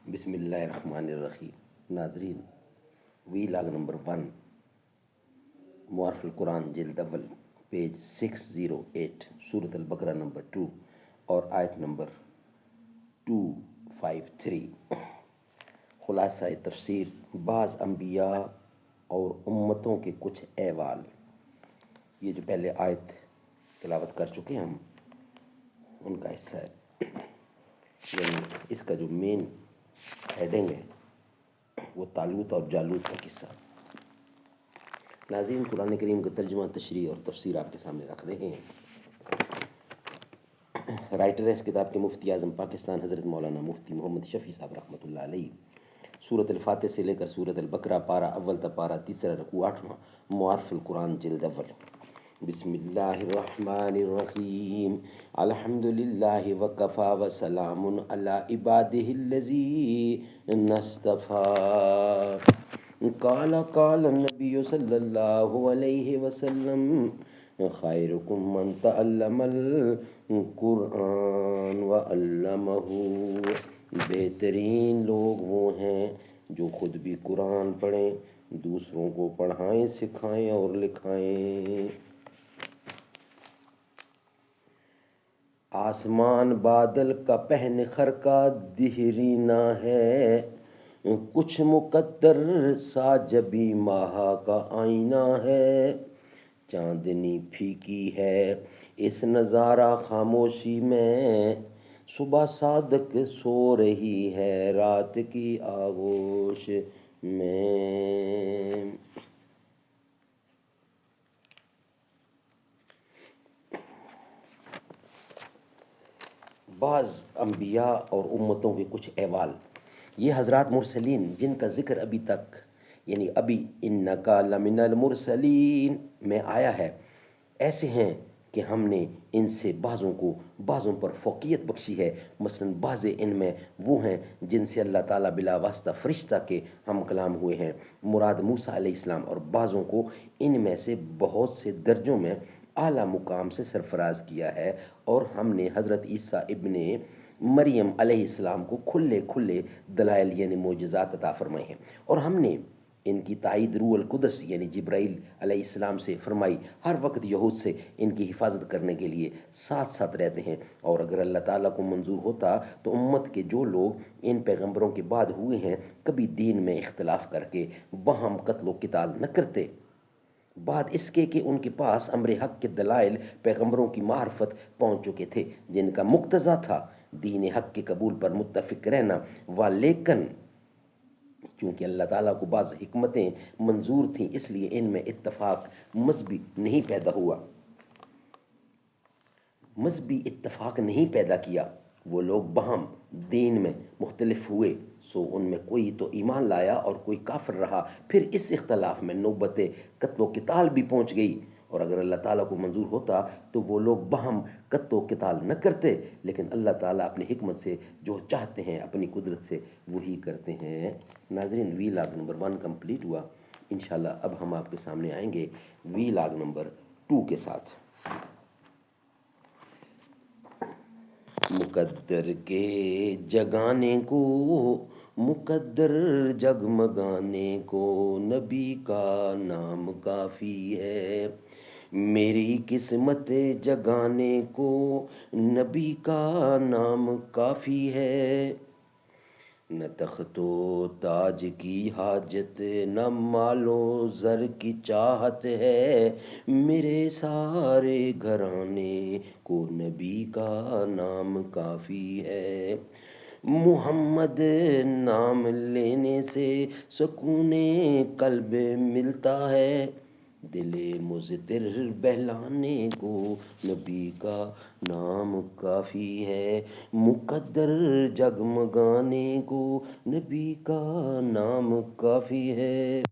بسم اللہ الرحمن الرحیم. ناظرین، وی لاگ نمبر 1، معارف القرآن جلد اول، پیج 608، سورۃ البقرہ نمبر 2 اور آیت نمبر 253. خلاصہ تفسیر: بعض انبیاء اور امتوں کے کچھ احوال. یہ جو پہلے آیت تلاوت کر چکے ہیں ہم، ان کا حصہ ہے. یعنی اس کا جو مین ہیڈنگ ہے وہ طالوت اور جالوت کا قصہ. ناظرین، قرآن کریم کا ترجمہ، تشریح اور تفسیر آپ کے سامنے رکھ رہے ہیں. رائٹر ہے اس کتاب کے مفتی اعظم پاکستان حضرت مولانا مفتی محمد شفیع صاحب رحمۃ اللہ علیہ. سورۃ الفاتح سے لے کر سورۃ البقرہ، پارہ اول تا پارہ تیسرا، رکوع 8واں. معارف القرآن جلد اول. بسم اللہ الرحمن الرحیم. الحمد للہ وکفی وسلام علی عبادہ الذین اصطفی. قال النبی صلی اللہ علیہ وسلم: خیرکم من تعلم القرآن وعلمہ. بہترین لوگ وہ ہیں جو خود بھی قرآن پڑھیں، دوسروں کو پڑھائیں، سکھائیں اور لکھائیں. آسمان بادل کا پہن خر کا دیرینہ ہے، کچھ مقدر سا جبی ماہ کا آئینہ ہے. چاندنی پھیکی ہے اس نظارہ خاموشی میں، صبح صادق سو رہی ہے رات کی آغوش میں. بعض انبیاء اور امتوں کے کچھ احوال. یہ حضرات مرسلین جن کا ذکر ابھی تک، یعنی ابھی انکا لمن المرسلین میں آیا ہے، ایسے ہیں کہ ہم نے ان سے بعضوں پر فوقیت بخشی ہے. مثلا بعض ان میں وہ ہیں جن سے اللہ تعالیٰ بلا واسطہ فرشتہ کے ہم کلام ہوئے ہیں، مراد موسیٰ علیہ السلام، اور بعضوں کو ان میں سے بہت سے درجوں میں اعلیٰ مقام سے سرفراز کیا ہے. اور ہم نے حضرت عیسیٰ ابن مریم علیہ السلام کو کھلے دلائل یعنی معجزات عطا فرمائے ہیں. اور ہم نے ان کی تائید روح القدس یعنی جبرائیل علیہ السلام سے فرمائی. ہر وقت یہود سے ان کی حفاظت کرنے کے لیے ساتھ رہتے ہیں. اور اگر اللہ تعالیٰ کو منظور ہوتا تو امت کے جو لوگ ان پیغمبروں کے بعد ہوئے ہیں کبھی دین میں اختلاف کر کے باہم قتل و قتال نہ کرتے. بعد اس کے کہ ان کے پاس امر حق کے دلائل پیغمبروں کی معرفت پہنچ چکے تھے جن کا مقتضا تھا دین حق کے قبول پر متفق رہنا. لیکن چونکہ اللہ تعالیٰ کو بعض حکمتیں منظور تھیں، اس لیے ان میں اتفاق مذہبی اتفاق نہیں پیدا کیا. وہ لوگ باہم دین میں مختلف ہوئے، سو ان میں کوئی تو ایمان لایا اور کوئی کافر رہا. پھر اس اختلاف میں نوبت قتل و قتال بھی پہنچ گئی. اور اگر اللہ تعالیٰ کو منظور ہوتا تو وہ لوگ باہم قتل و قتال نہ کرتے. لیکن اللہ تعالیٰ اپنی حکمت سے جو چاہتے ہیں، اپنی قدرت سے وہی کرتے ہیں. ناظرین، وی لاگ نمبر 1 کمپلیٹ ہوا. انشاءاللہ اب ہم آپ کے سامنے آئیں گے وی لاگ نمبر 2 کے ساتھ. مقدر کے جگانے کو، مقدر جگمگانے کو، نبی کا نام کافی ہے. میری قسمت جگانے کو نبی کا نام کافی ہے. نہ تخت و تاج کی حاجت، نہ مال و زر کی چاہت ہے. میرے سارے گھرانے کو نبی کا نام کافی ہے. محمد نام لینے سے سکون قلب ملتا ہے. دل مضطر بہلانے کو نبی کا نام کافی ہے. مقدر جگمگانے کو نبی کا نام کافی ہے.